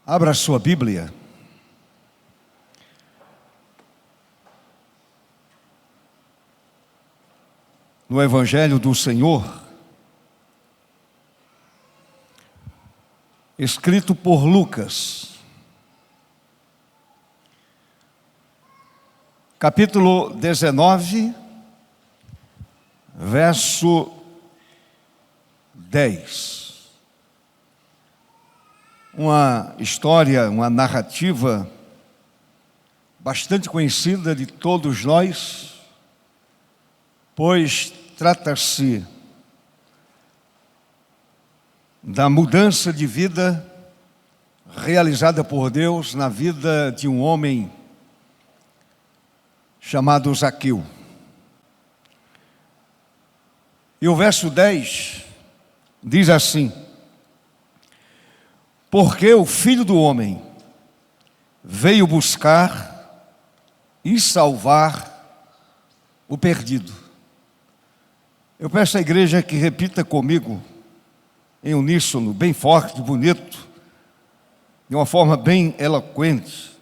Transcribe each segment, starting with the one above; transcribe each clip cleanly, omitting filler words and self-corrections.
Abra sua Bíblia. No Evangelho do Senhor, escrito por Lucas, capítulo 19, verso 10. Uma história, uma narrativa bastante conhecida de todos nós, pois trata-se da mudança de vida realizada por Deus na vida de um homem chamado Zaqueu. E o verso 10 diz assim: porque o Filho do Homem veio buscar e salvar o perdido. Eu peço à igreja que repita comigo, em uníssono, bem forte, bonito, de uma forma bem eloquente.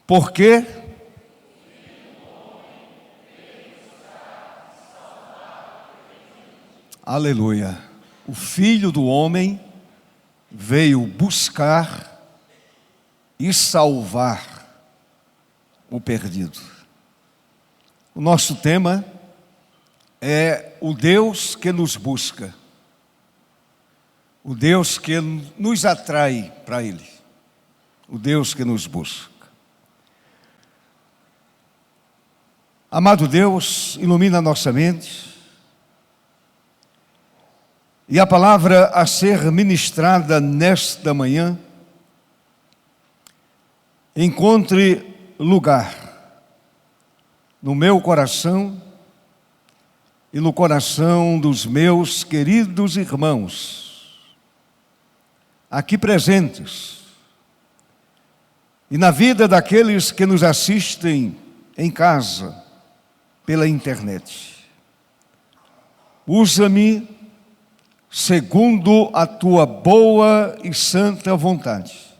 Porque aleluia, o Filho do Homem veio buscar e salvar o perdido. O nosso tema é o Deus que nos busca, o Deus que nos atrai para Ele, o Deus que nos busca. Amado Deus, ilumina a nossa mente, e a palavra a ser ministrada nesta manhã encontre lugar no meu coração e no coração dos meus queridos irmãos aqui presentes e na vida daqueles que nos assistem em casa pela internet. Usa-me segundo a tua boa e santa vontade.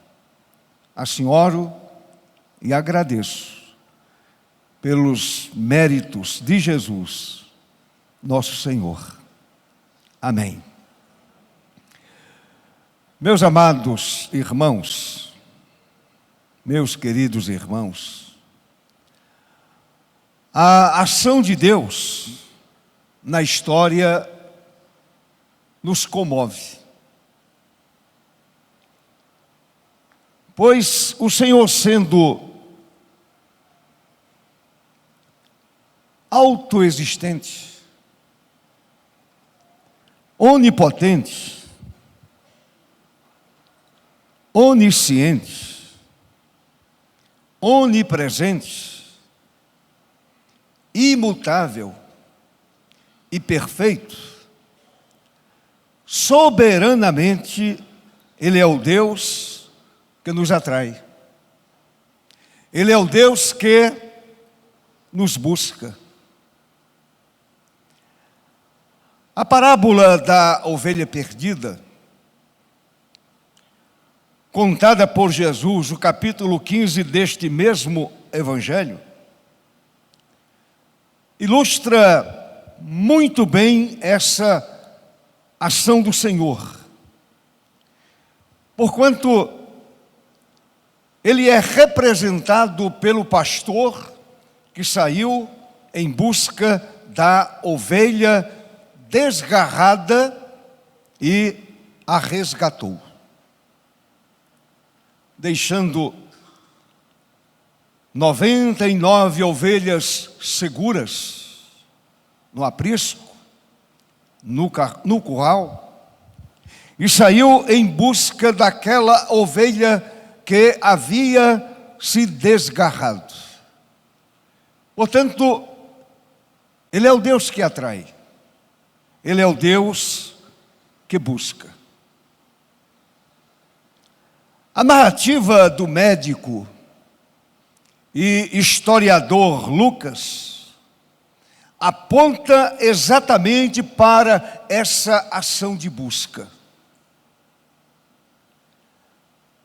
Assim oro e agradeço pelos méritos de Jesus, nosso Senhor. Amém. Meus amados irmãos, meus queridos irmãos, a ação de Deus na história nos comove, pois o Senhor, sendo autoexistente, onipotente, onisciente, onipresente, imutável e perfeito, soberanamente, Ele é o Deus que nos atrai. Ele é o Deus que nos busca. A parábola da ovelha perdida, contada por Jesus, no capítulo 15 deste mesmo Evangelho, ilustra muito bem essa ação do Senhor, porquanto ele é representado pelo pastor que saiu em busca da ovelha desgarrada e a resgatou, deixando 99 ovelhas seguras no aprisco, no curral, e saiu em busca daquela ovelha que havia se desgarrado. Portanto, Ele é o Deus que atrai, Ele é o Deus que busca. A narrativa do médico e historiador Lucas aponta exatamente para essa ação de busca.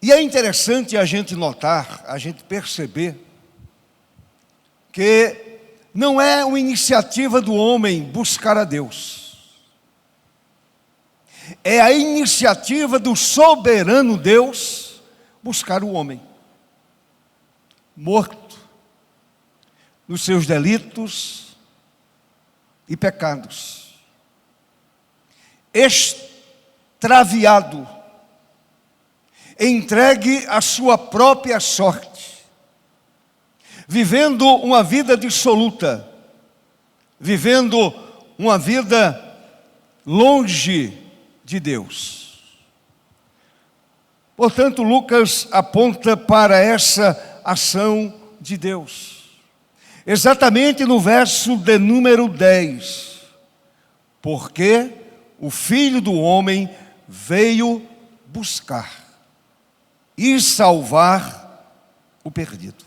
E é interessante a gente notar, a gente perceber, que não é uma iniciativa do homem buscar a Deus. É a iniciativa do soberano Deus buscar o homem. Morto nos seus delitos e pecados. Extraviado, entregue à sua própria sorte, vivendo uma vida dissoluta, vivendo uma vida longe de Deus. Portanto, Lucas aponta para essa ação de Deus, exatamente no verso de número 10, porque o Filho do Homem veio buscar e salvar o perdido.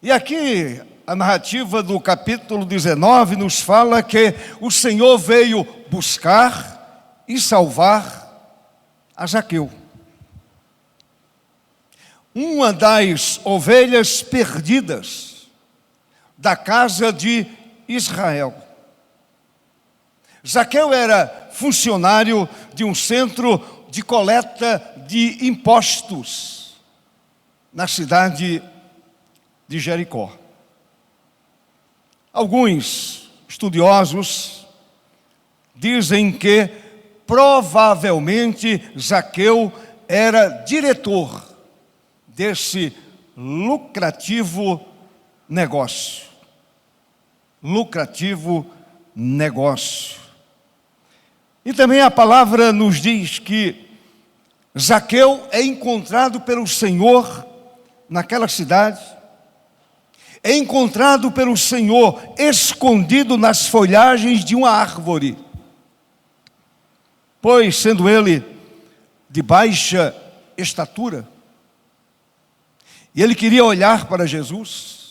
E aqui a narrativa do capítulo 19 nos fala que o Senhor veio buscar e salvar a Zaqueu, uma das ovelhas perdidas da casa de Israel. Zaqueu era funcionário de um centro de coleta de impostos na cidade de Jericó. Alguns estudiosos dizem que provavelmente Zaqueu era diretor desse lucrativo negócio. Lucrativo negócio. E também a palavra nos diz que Zaqueu é encontrado pelo Senhor naquela cidade, é encontrado pelo Senhor escondido nas folhagens de uma árvore, pois sendo ele de baixa estatura, e ele queria olhar para Jesus.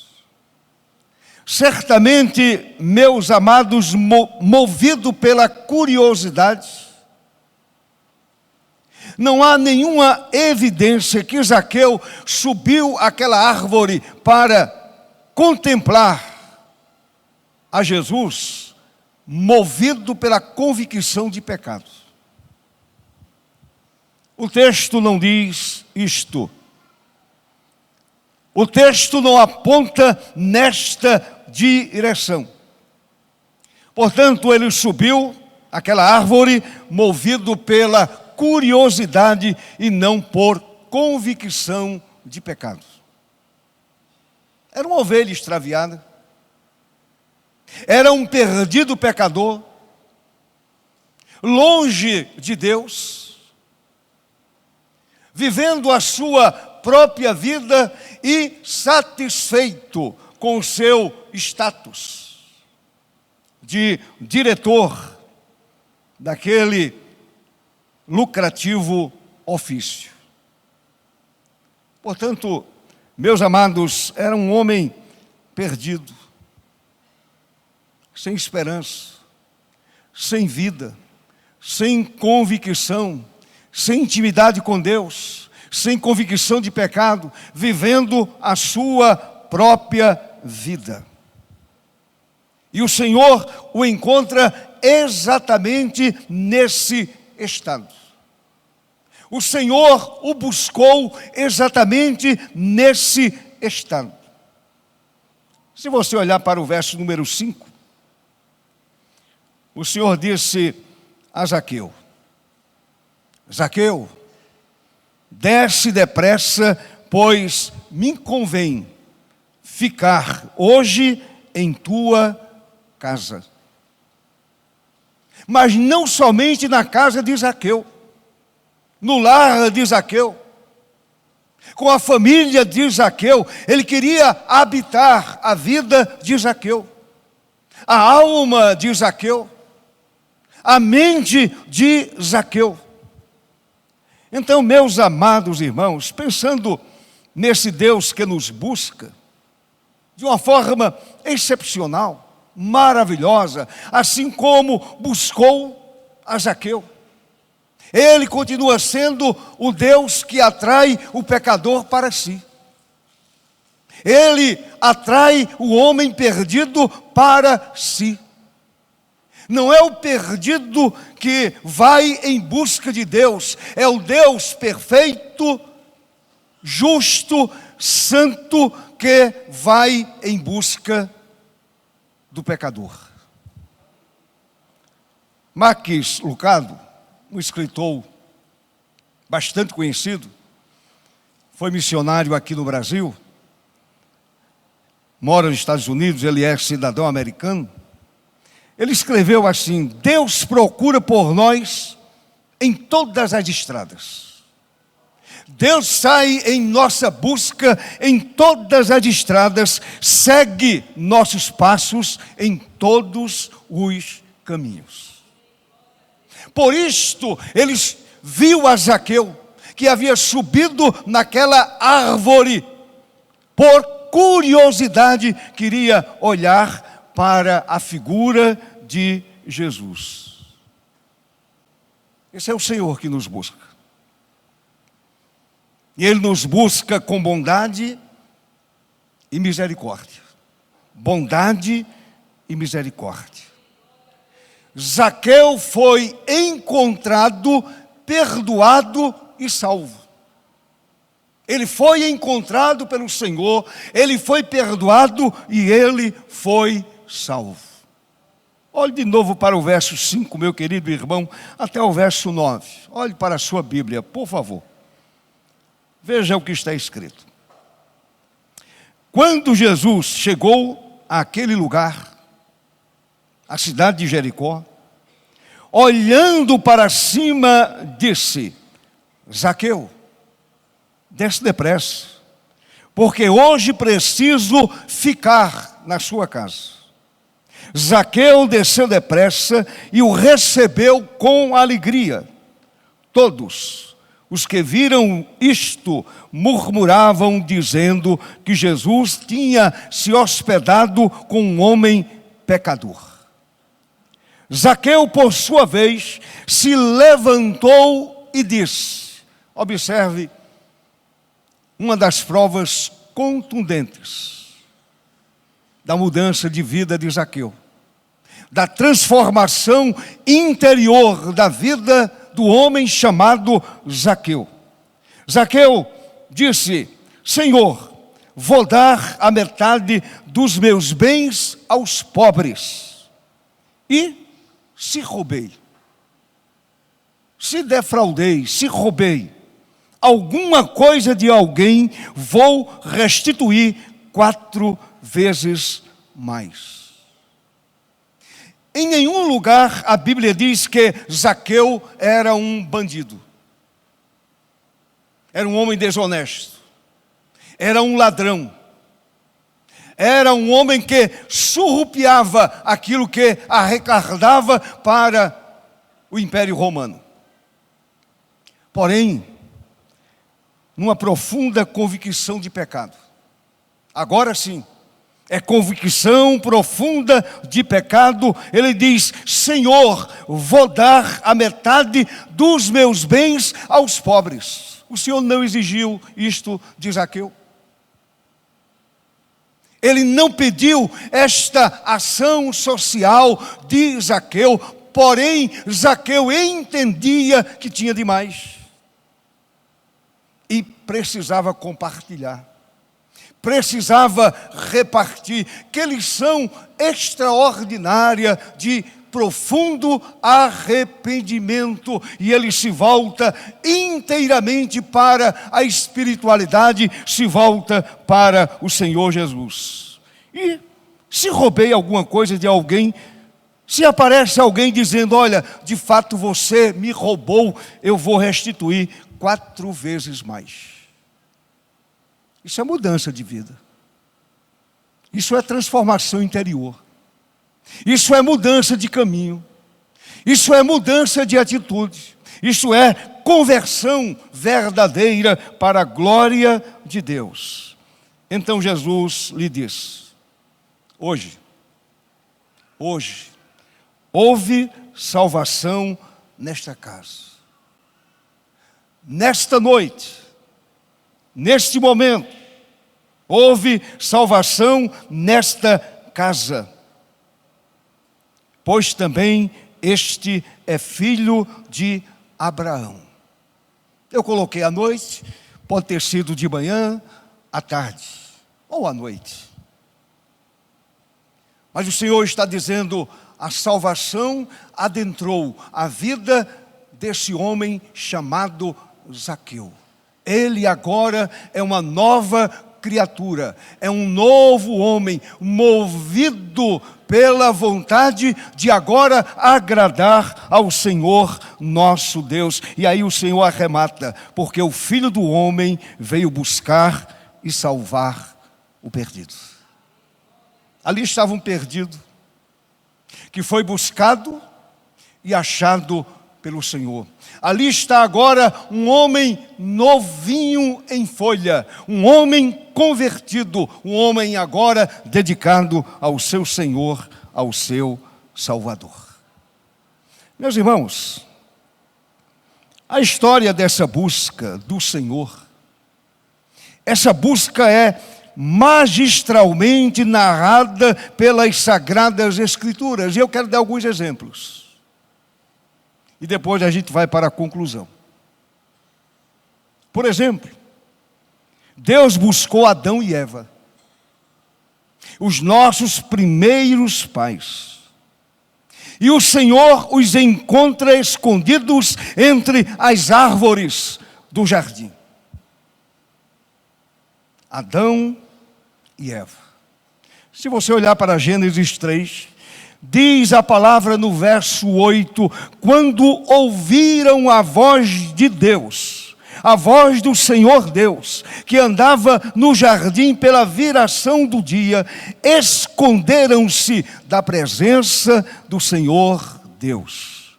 Certamente, meus amados, movido pela curiosidade, não há nenhuma evidência que Zaqueu subiu àquela árvore para contemplar a Jesus, movido pela convicção de pecado. O texto não diz isto. O texto não aponta nesta direção. Portanto, ele subiu àquela árvore movido pela curiosidade e não por convicção de pecado. Era uma ovelha extraviada. Era um perdido pecador, longe de Deus, vivendo a sua própria vida e satisfeito com o seu status de diretor daquele lucrativo ofício. Portanto, meus amados, era um homem perdido, sem esperança, sem vida, sem convicção, sem intimidade com Deus, sem convicção de pecado, vivendo a sua própria vida. E o Senhor o encontra exatamente nesse estado. O Senhor o buscou exatamente nesse estado. Se você olhar para o verso número 5, o Senhor disse a Zaqueu: Zaqueu, desce depressa, pois me convém ficar hoje em tua casa. Mas não somente na casa de Zaqueu, no lar de Zaqueu, com a família de Zaqueu. Ele queria habitar a vida de Zaqueu, a alma de Zaqueu, a mente de Zaqueu. Então, meus amados irmãos, pensando nesse Deus que nos busca de uma forma excepcional, maravilhosa, assim como buscou a Zaqueu, Ele continua sendo o Deus que atrai o pecador para si. Ele atrai o homem perdido para si. Não é o perdido que vai em busca de Deus, é o Deus perfeito, justo, santo, que vai em busca do pecador. Max Lucado, um escritor bastante conhecido, foi missionário aqui no Brasil, mora nos Estados Unidos, ele é cidadão americano. Ele escreveu assim: Deus procura por nós em todas as estradas. Deus sai em nossa busca em todas as estradas, segue nossos passos em todos os caminhos. Por isto, ele viu a Zaqueu, que havia subido naquela árvore, por curiosidade, queria olhar para a figura de Jesus. Esse é o Senhor que nos busca. E Ele nos busca com bondade e misericórdia. Bondade e misericórdia. Zaqueu foi encontrado, perdoado e salvo. Ele foi encontrado pelo Senhor, ele foi perdoado e ele foi salvo. Olhe de novo para o verso 5, meu querido irmão, até o verso 9. Olhe para a sua Bíblia, por favor. Veja o que está escrito. Quando Jesus chegou àquele lugar, a cidade de Jericó, olhando para cima, disse: Zaqueu, desce depressa, porque hoje preciso ficar na sua casa. Zaqueu desceu depressa e o recebeu com alegria. Todos os que viram isto murmuravam, dizendo que Jesus tinha se hospedado com um homem pecador. Zaqueu, por sua vez, se levantou e disse: observe uma das provas contundentes da mudança de vida de Zaqueu, da transformação interior da vida do homem chamado Zaqueu. Zaqueu disse: Senhor, vou dar a metade dos meus bens aos pobres. E se roubei, se defraudei, se roubei alguma coisa de alguém, vou restituir 4 vezes mais. Em nenhum lugar a Bíblia diz que Zaqueu era um bandido, era um homem desonesto, era um ladrão, era um homem que surrupiava aquilo que arrecadava para o Império Romano. Porém, numa profunda convicção de pecado. Agora sim, é convicção profunda de pecado. Ele diz: Senhor, vou dar a metade dos meus bens aos pobres. O Senhor não exigiu isto de Zaqueu. Ele não pediu esta ação social de Zaqueu, porém Zaqueu entendia que tinha demais e precisava compartilhar, precisava repartir. Que lição extraordinária de profundo arrependimento, e ele se volta inteiramente para a espiritualidade, se volta para o Senhor Jesus. E se roubei alguma coisa de alguém, se aparece alguém dizendo: olha, de fato você me roubou, eu vou restituir 4 vezes mais. Isso é mudança de vida. Isso é transformação interior. Isso é mudança de caminho. Isso é mudança de atitude. Isso é conversão verdadeira para a glória de Deus. Então Jesus lhe disse: hoje, houve salvação nesta casa. nesta noite, neste momento, houve salvação nesta casa, pois também este é filho de Abraão. Eu coloquei à noite, pode ter sido de manhã, à tarde ou à noite. Mas o Senhor está dizendo, a salvação adentrou a vida desse homem chamado Zaqueu. Ele agora é uma nova criatura, é um novo homem, movido pela vontade de agora agradar ao Senhor nosso Deus. E aí o Senhor arremata, porque o Filho do Homem veio buscar e salvar o perdido. Ali estava um perdido, que foi buscado e achado pelo Senhor. Ali está agora um homem novinho em folha, um homem convertido, um homem agora dedicado ao seu Senhor, ao seu Salvador. Meus irmãos, a história dessa busca do Senhor, essa busca é magistralmente narrada pelas Sagradas Escrituras, e eu quero dar alguns exemplos. E depois a gente vai para a conclusão. Por exemplo, Deus buscou Adão e Eva, os nossos primeiros pais. E o Senhor os encontra escondidos entre as árvores do jardim. Adão e Eva. Se você olhar para Gênesis 3, diz a palavra no verso 8, quando ouviram a voz de Deus, a voz do Senhor Deus, que andava no jardim pela viração do dia, esconderam-se da presença do Senhor Deus,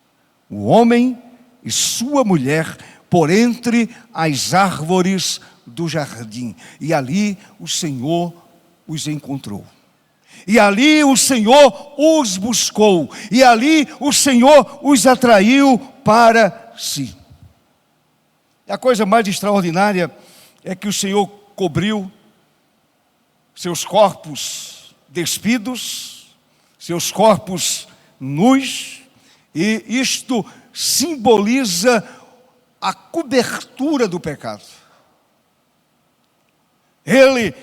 o homem e sua mulher, por entre as árvores do jardim. E ali o Senhor os encontrou. E ali o Senhor os buscou. E ali o Senhor os atraiu para si. A coisa mais extraordinária é que o Senhor cobriu seus corpos despidos, seus corpos nus, e isto simboliza a cobertura do pecado. Ele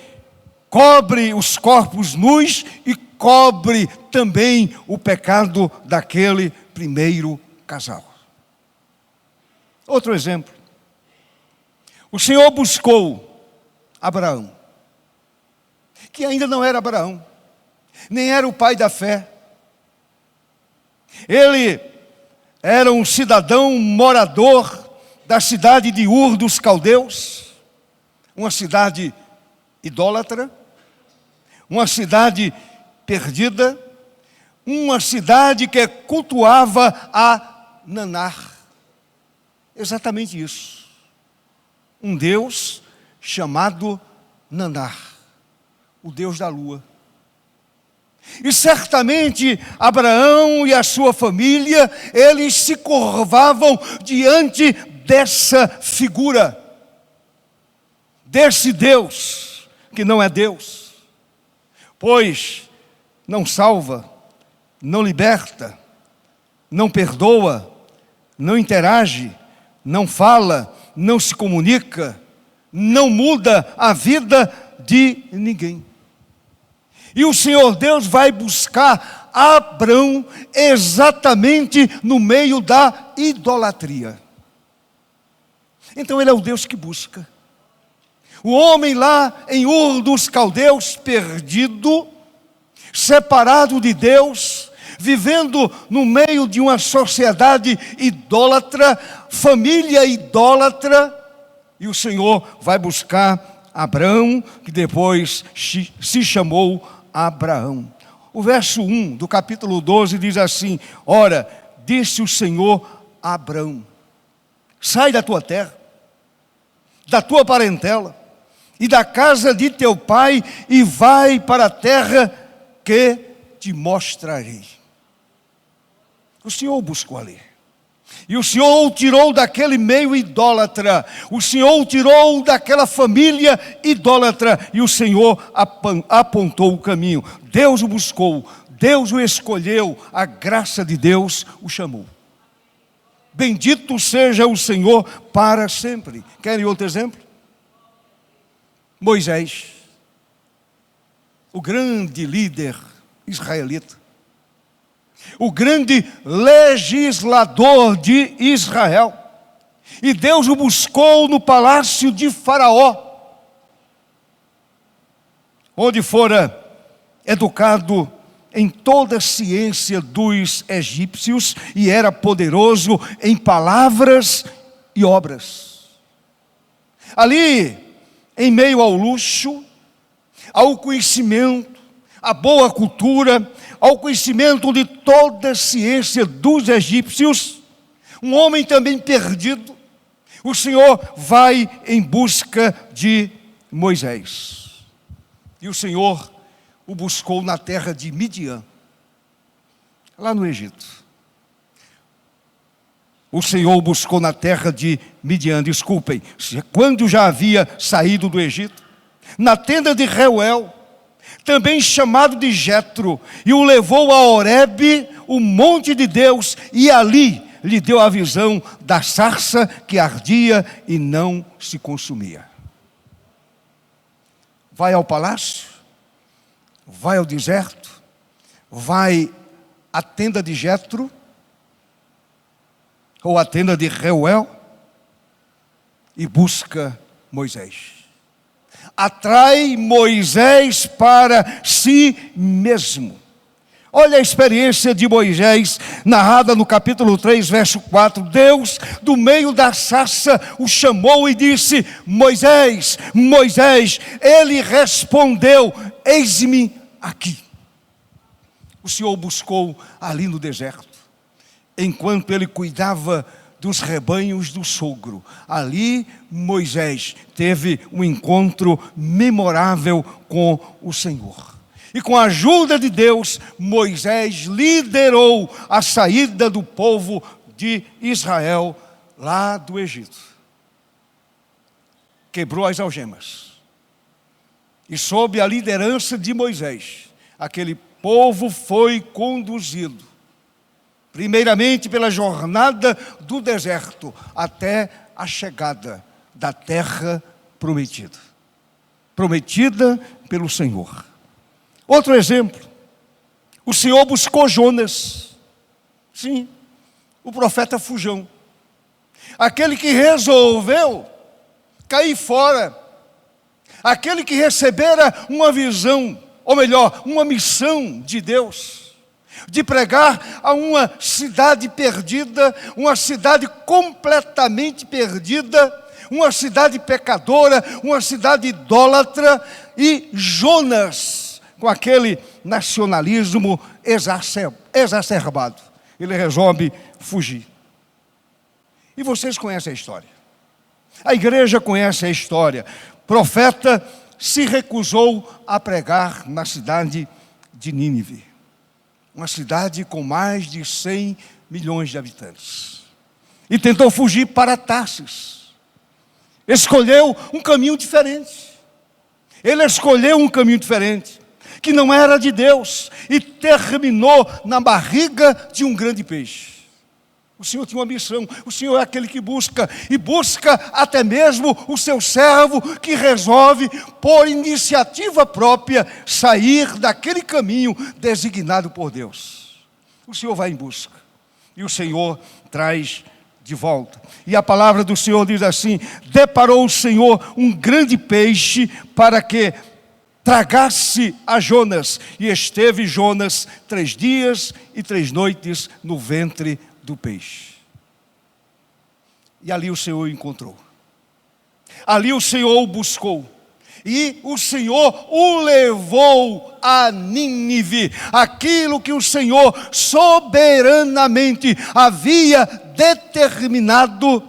cobre os corpos nus e cobre também o pecado daquele primeiro casal. Outro exemplo. O Senhor buscou Abraão, que ainda não era Abraão, nem era o pai da fé. Ele era um cidadão morador da cidade de Ur dos Caldeus, uma cidade idólatra, uma cidade perdida, uma cidade que cultuava a Nanar. Exatamente isso. Um Deus chamado Nanar, o Deus da lua. E certamente Abraão e a sua família, eles se curvavam diante dessa figura, desse Deus que não é Deus, pois não salva, não liberta, não perdoa, não interage, não fala, não se comunica, não muda a vida de ninguém. E o Senhor Deus vai buscar Abraão exatamente no meio da idolatria. Então ele é o Deus que busca. O homem lá em Ur dos Caldeus, perdido, separado de Deus, vivendo no meio de uma sociedade idólatra, família idólatra, e o Senhor vai buscar Abraão, que depois se chamou Abraão. O verso 1 do capítulo 12 diz assim: ora, disse o Senhor a Abraão, sai da tua terra, da tua parentela, e da casa de teu pai, e vai para a terra que te mostrarei. O Senhor o buscou ali. E o Senhor o tirou daquele meio idólatra, o Senhor o tirou daquela família idólatra, e o Senhor apontou o caminho. Deus o buscou, Deus o escolheu, a graça de Deus o chamou. Bendito seja o Senhor para sempre. Querem outro exemplo? Moisés, o grande líder israelita, o grande legislador de Israel. E Deus o buscou no palácio de Faraó, onde fora educado em toda a ciência dos egípcios e era poderoso em palavras e obras. Ali, em meio ao luxo, ao conhecimento, à boa cultura, ao conhecimento de toda a ciência dos egípcios, um homem também perdido, o Senhor vai em busca de Moisés. E o Senhor o buscou na terra de Midian, lá no Egito. O Senhor o buscou na terra de Midian, desculpem, quando já havia saído do Egito, na tenda de Reuel, também chamado de Jetro, e o levou a Horebe, o monte de Deus, e ali lhe deu a visão da sarça que ardia e não se consumia. Vai ao palácio, vai ao deserto, vai à tenda de Jetro, ou à tenda de Reuel, e busca Moisés. Atrai Moisés para si mesmo. Olha a experiência de Moisés, narrada no capítulo 3, verso 4. Deus, do meio da sarça, o chamou e disse: Moisés, Moisés. Ele respondeu: eis-me aqui. O Senhor o buscou ali no deserto, enquanto ele cuidava dos rebanhos do sogro. Ali Moisés teve um encontro memorável com o Senhor. E com a ajuda de Deus, Moisés liderou a saída do povo de Israel lá do Egito. Quebrou as algemas. E sob a liderança de Moisés, aquele povo foi conduzido, primeiramente pela jornada do deserto, até a chegada da terra prometida. Prometida pelo Senhor. Outro exemplo, o Senhor buscou Jonas. Sim, o profeta fujão. Aquele que resolveu cair fora. Aquele que recebera uma visão, ou melhor, uma missão de Deus, de pregar a uma cidade perdida, uma cidade completamente perdida, uma cidade pecadora, uma cidade idólatra, e Jonas, com aquele nacionalismo exacerbado, ele resolve fugir. E vocês conhecem a história. A igreja conhece a história. O profeta se recusou a pregar na cidade de Nínive, uma cidade com mais de 100 milhões de habitantes. E tentou fugir para Tarsis. Escolheu um caminho diferente. Ele escolheu um caminho diferente, que não era de Deus, e terminou na barriga de um grande peixe. O Senhor tinha uma missão. O Senhor é aquele que busca, e busca até mesmo o seu servo, que resolve, por iniciativa própria, sair daquele caminho designado por Deus. O Senhor vai em busca, e o Senhor traz de volta. E a palavra do Senhor diz assim: deparou o Senhor um grande peixe para que tragasse a Jonas, e esteve Jonas 3 dias e 3 noites no ventre do peixe. E ali o Senhor o encontrou. Ali o Senhor o buscou. E o Senhor o levou a Nínive. Aquilo que o Senhor soberanamente havia determinado,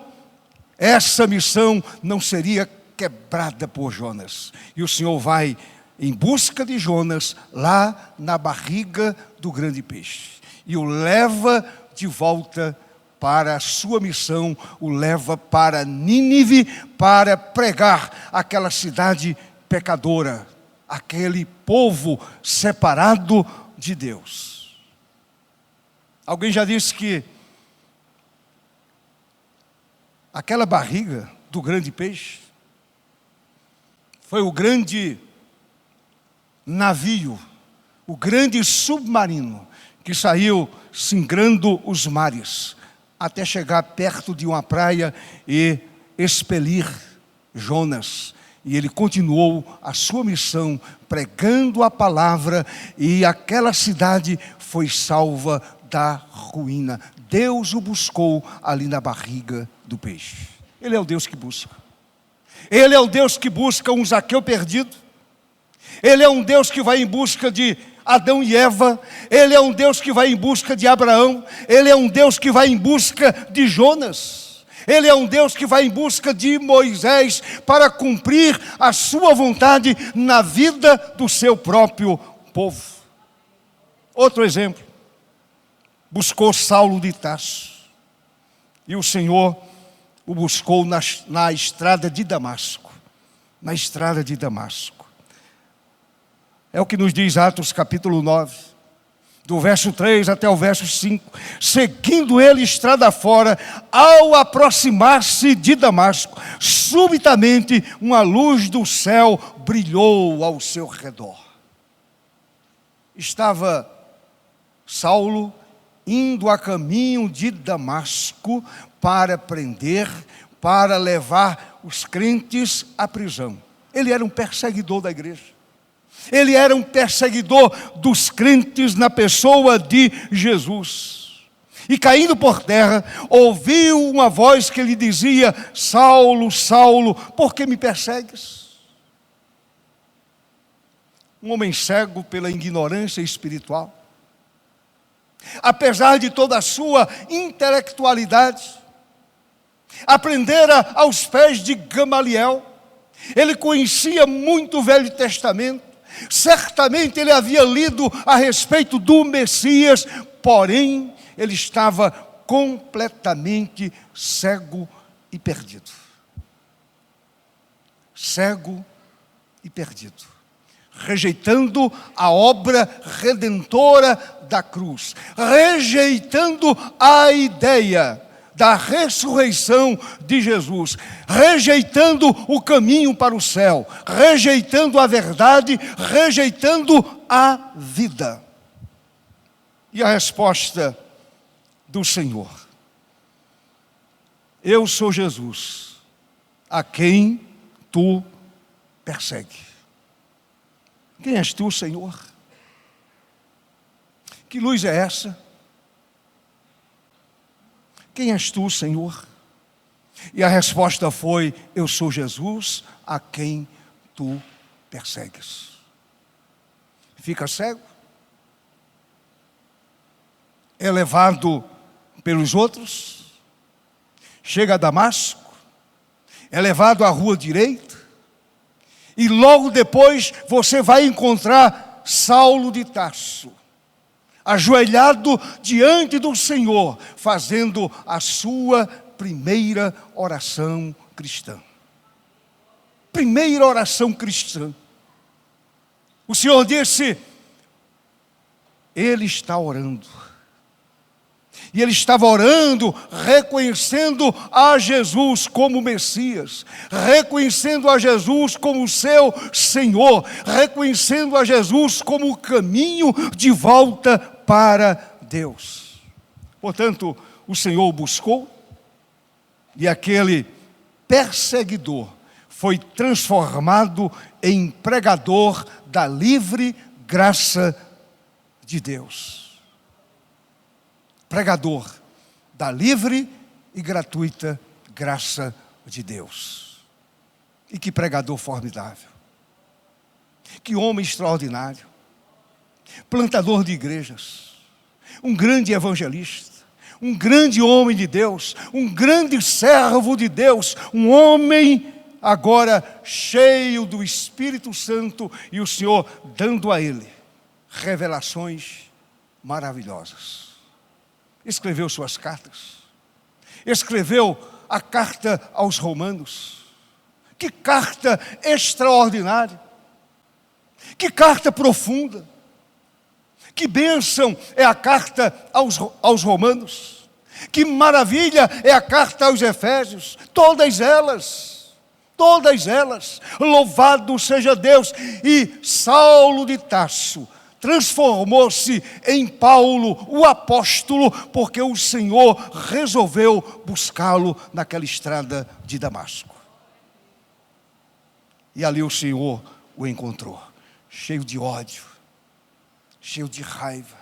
essa missão não seria quebrada por Jonas. E o Senhor vai em busca de Jonas lá na barriga do grande peixe, e o leva de volta para a sua missão, o leva para Nínive para pregar aquela cidade pecadora, aquele povo separado de Deus. Alguém já disse que aquela barriga do grande peixe foi o grande navio, o grande submarino que saiu singrando os mares até chegar perto de uma praia e expelir Jonas. E ele continuou a sua missão pregando a palavra, e aquela cidade foi salva da ruína. Deus o buscou ali na barriga do peixe. Ele é o Deus que busca. Ele é o Deus que busca um Zaqueu perdido. Ele é um Deus que vai em busca de Adão e Eva. Ele é um Deus que vai em busca de Abraão. Ele é um Deus que vai em busca de Jonas. Ele é um Deus que vai em busca de Moisés para cumprir a sua vontade na vida do seu próprio povo. Outro exemplo, buscou Saulo de Tarso, e o Senhor o buscou na estrada de Damasco. Na estrada de Damasco. É o que nos diz Atos capítulo 9, do verso 3 até o verso 5. Seguindo ele estrada fora, ao aproximar-se de Damasco, subitamente uma luz do céu brilhou ao seu redor. Estava Saulo indo a caminho de Damasco para prender, para levar os crentes à prisão. Ele era um perseguidor da igreja. Ele era um perseguidor dos crentes na pessoa de Jesus. E caindo por terra, ouviu uma voz que lhe dizia: Saulo, Saulo, por que me persegues? Um homem cego pela ignorância espiritual, apesar de toda a sua intelectualidade, aprendera aos pés de Gamaliel. Ele conhecia muito o Velho Testamento. Certamente ele havia lido a respeito do Messias, porém ele estava completamente cego e perdido. Cego e perdido. Rejeitando a obra redentora da cruz, rejeitando a ideia da ressurreição de Jesus, rejeitando o caminho para o céu, rejeitando a verdade, rejeitando a vida. E a resposta do Senhor: eu sou Jesus, a quem tu persegues. Quem és tu, Senhor? Que luz é essa? Quem és tu, Senhor? E a resposta foi: eu sou Jesus, a quem tu persegues. Fica cego, é levado pelos outros, chega a Damasco, é levado à rua direita, e logo depois você vai encontrar Saulo de Tarso, ajoelhado diante do Senhor, fazendo a sua primeira oração cristã. Primeira oração cristã. O Senhor disse: ele está orando. E ele estava orando, reconhecendo a Jesus como Messias, reconhecendo a Jesus como seu Senhor, reconhecendo a Jesus como o caminho de volta para Deus. Portanto, o Senhor o buscou, e aquele perseguidor foi transformado em pregador da livre graça de Deus. Pregador da livre e gratuita graça de Deus. E que pregador formidável. Que homem extraordinário. Plantador de igrejas. Um grande evangelista. Um grande homem de Deus. Um grande servo de Deus. Um homem agora cheio do Espírito Santo. E o Senhor dando a ele revelações maravilhosas. Escreveu suas cartas, escreveu a carta aos Romanos. Que carta extraordinária! Que carta profunda! Que bênção é a carta aos Romanos! Que maravilha é a carta aos Efésios! Todas elas, louvado seja Deus! E Saulo de Tarso transformou-se em Paulo, o apóstolo, porque o Senhor resolveu buscá-lo naquela estrada de Damasco. E ali o Senhor o encontrou, cheio de ódio, cheio de raiva,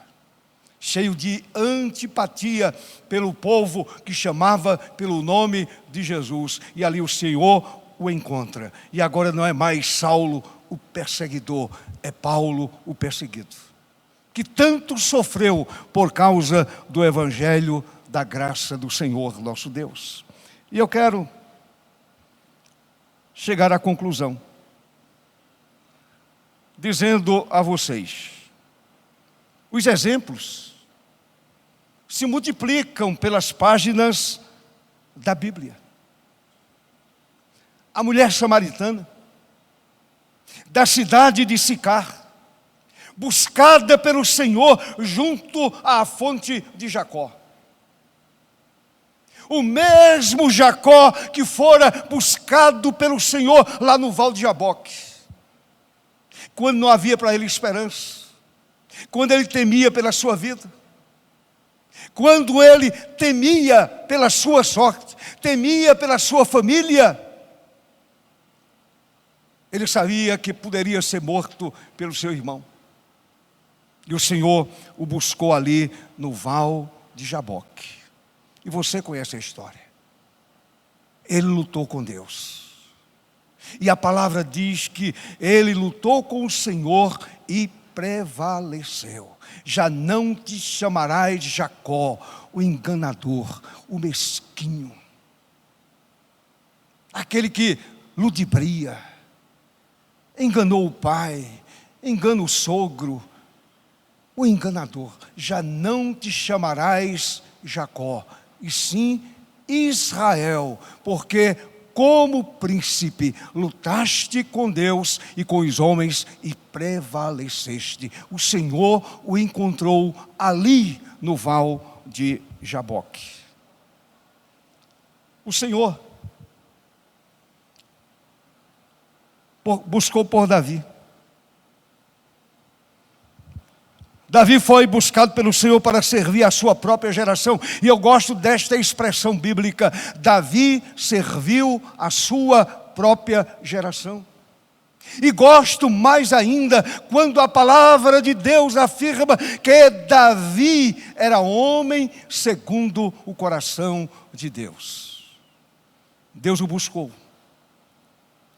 cheio de antipatia pelo povo que chamava pelo nome de Jesus. E ali o Senhor o encontra. E agora não é mais Saulo o perseguidor, é Paulo o perseguido, que tanto sofreu por causa do evangelho da graça do Senhor nosso Deus. E eu quero chegar à conclusão, dizendo a vocês, os exemplos se multiplicam pelas páginas da Bíblia. A mulher samaritana, da cidade de Sicar, buscada pelo Senhor junto à fonte de Jacó. O mesmo Jacó que fora buscado pelo Senhor lá no Val de Jaboque, quando não havia para ele esperança, quando ele temia pela sua vida, quando ele temia pela sua sorte, temia pela sua família. Ele sabia que poderia ser morto pelo seu irmão. E o Senhor o buscou ali no Val de Jaboque. E você conhece a história. Ele lutou com Deus. E a palavra diz que ele lutou com o Senhor e prevaleceu. Já não te chamarás Jacó, o enganador, o mesquinho, aquele que ludibria, enganou o pai, engana o sogro, o enganador. Já não te chamarás Jacó, e sim Israel, porque como príncipe lutaste com Deus e com os homens e prevaleceste. O Senhor o encontrou ali no Val de Jaboque. O Senhor buscou por Davi. Davi foi buscado pelo Senhor para servir a sua própria geração. E eu gosto desta expressão bíblica. Davi serviu a sua própria geração. E gosto mais ainda quando a palavra de Deus afirma que Davi era homem segundo o coração de Deus. Deus o buscou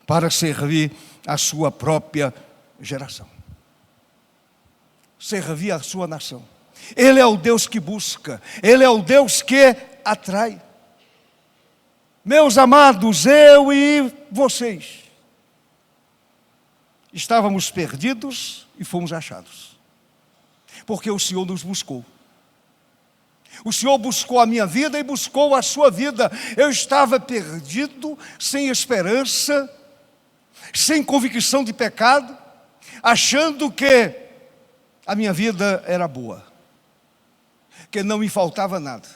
para servir a sua própria geração, servir a sua nação. Ele é o Deus que busca, Ele é o Deus que atrai. Meus amados, eu e vocês estávamos perdidos e fomos achados, porque o Senhor nos buscou. O Senhor buscou a minha vida e buscou a sua vida. Eu estava perdido, sem esperança, sem convicção de pecado, achando que a minha vida era boa, que não me faltava nada.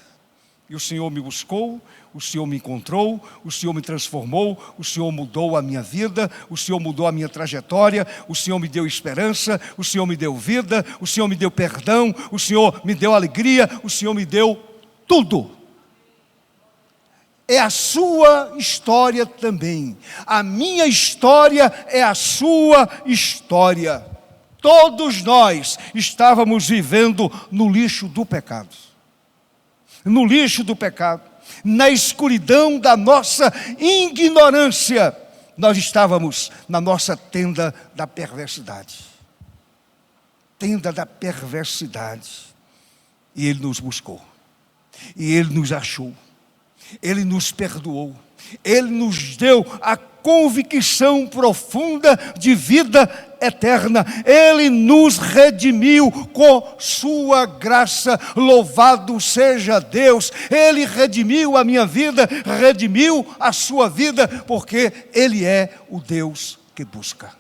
E o Senhor me buscou, o Senhor me encontrou, o Senhor me transformou, o Senhor mudou a minha vida, o Senhor mudou a minha trajetória, o Senhor me deu esperança, o Senhor me deu vida, o Senhor me deu perdão, o Senhor me deu alegria, o Senhor me deu tudo. É a sua história também. A minha história é a sua história. Todos nós estávamos vivendo no lixo do pecado. No lixo do pecado, na escuridão da nossa ignorância, nós estávamos na nossa tenda da perversidade. Tenda da perversidade. E Ele nos buscou. E Ele nos achou. Ele nos perdoou, Ele nos deu a convicção profunda de vida eterna, Ele nos redimiu com sua graça, louvado seja Deus. Ele redimiu a minha vida, redimiu a sua vida, porque Ele é o Deus que busca.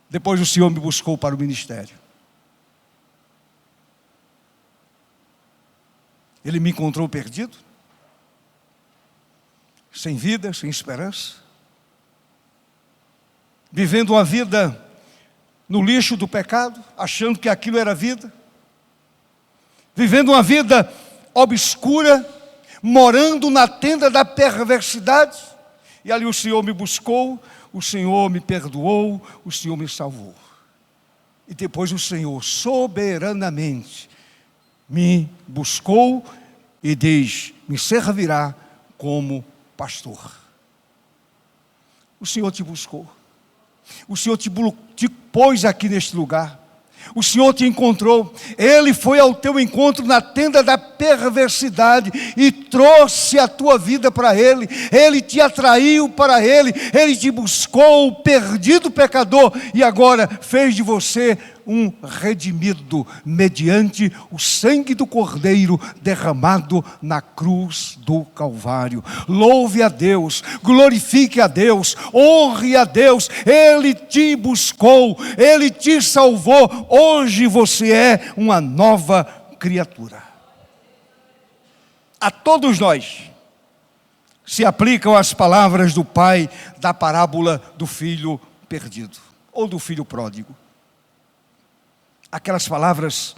Depois o Senhor me buscou para o ministério. Ele me encontrou perdido, sem vida, sem esperança, vivendo uma vida no lixo do pecado, achando que aquilo era vida, vivendo uma vida obscura, morando na tenda da perversidade. E ali o Senhor me buscou, o Senhor me perdoou, o Senhor me salvou. E depois o Senhor soberanamente me buscou e diz: me servirá como pastor. O Senhor te buscou, o Senhor te pôs aqui neste lugar, o Senhor te encontrou. Ele foi ao teu encontro na tenda da perversidade e trouxe a tua vida para Ele. Ele te atraiu para Ele, Ele te buscou, perdido pecador, e agora fez de você um redimido mediante o sangue do Cordeiro derramado na cruz do Calvário. Louve a Deus, glorifique a Deus, honre a Deus. Ele te buscou, Ele te salvou. Hoje você é uma nova criatura. A todos nós se aplicam as palavras do pai da parábola do filho perdido, ou do filho pródigo. Aquelas palavras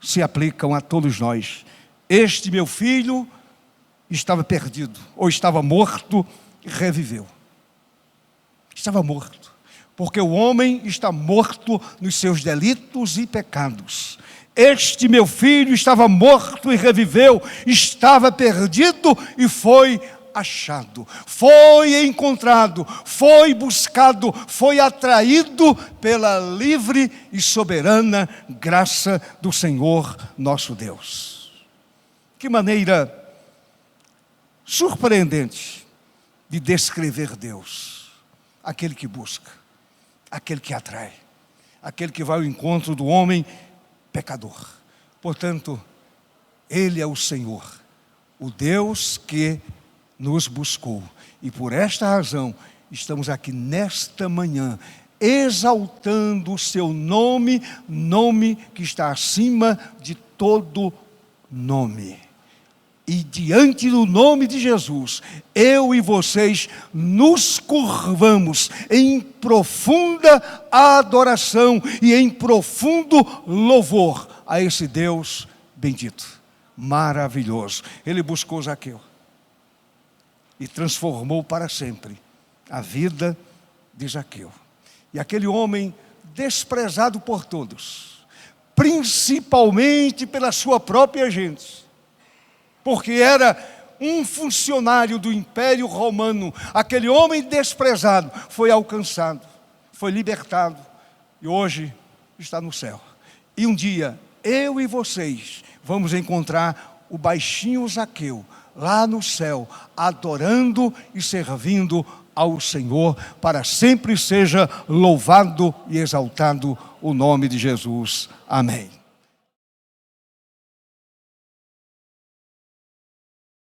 se aplicam a todos nós. Este meu filho estava perdido, ou estava morto e reviveu. Estava morto, porque o homem está morto nos seus delitos e pecados. Este meu filho estava morto e reviveu, estava perdido e foi achado, foi encontrado, foi buscado, foi atraído pela livre e soberana graça do Senhor nosso Deus. Que maneira surpreendente de descrever Deus: aquele que busca, aquele que atrai, aquele que vai ao encontro do homem pecador. Portanto, Ele é o Senhor, o Deus que nos buscou, e por esta razão estamos aqui nesta manhã exaltando o seu nome, nome que está acima de todo nome. E diante do nome de Jesus, eu e vocês nos curvamos em profunda adoração e em profundo louvor a esse Deus bendito, maravilhoso. Ele buscou Zaqueu e transformou para sempre a vida de Zaqueu. E aquele homem desprezado por todos, principalmente pela sua própria gente, porque era um funcionário do Império Romano, aquele homem desprezado foi alcançado, foi libertado e hoje está no céu. E um dia eu e vocês vamos encontrar o baixinho Zaqueu lá no céu, adorando e servindo ao Senhor. Para sempre seja louvado e exaltado o nome de Jesus. Amém.